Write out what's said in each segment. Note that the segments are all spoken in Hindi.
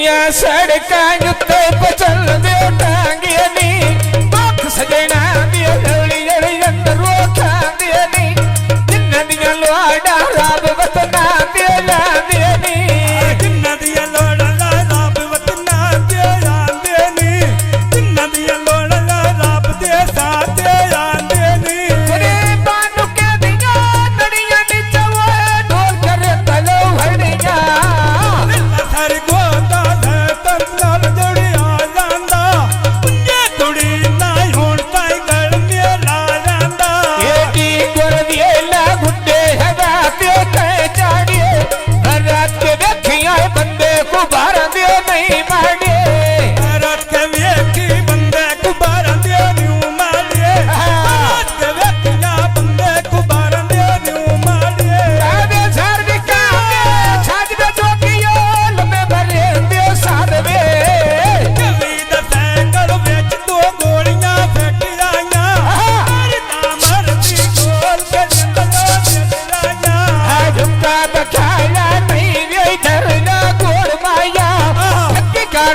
दुनिया सड़कां उत्ते पचल दे टांगिया नी दुख सजना दी लौली जड़ी अंदर रोखा दी नी जिन्ना दियां लोड़ा रब वतना दे लांदे नी जिन्ना दियां लोड़ा रब वतना दे लांदे नी जिन्ना दियां लोड़ा रब दे साथ दे लांदे नी तेरे बानु के दियां नड़ियां नी चवे ढोल कर तलो हड़ियां सर गोदा है तन नाल जुड़िया जांदा पुंजे तुड़ी ना हुण ताई गल मेला जांदा एडी गुरवेला गुड्डे हवा ते कह चाड़िए रात के देखिया बंदे को बाहर दे नहीं माड़े रात के वेखी बंदे को बाहर दे न्यू माड़िए रात के वेखिया बंदे को बाहर दे न्यू माड़िए आवे सर दिखा छाज दे जोगियो लम्बे भरे दे सारवे गली दा साइकिल विच दो गोलियां फेंक आईयां मरदा मरदी गोल के जंगलों चल आईयां झुमका बखाया नहीं वे डरना गोड़ माया धक्के का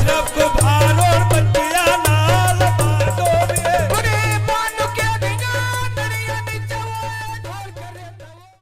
रब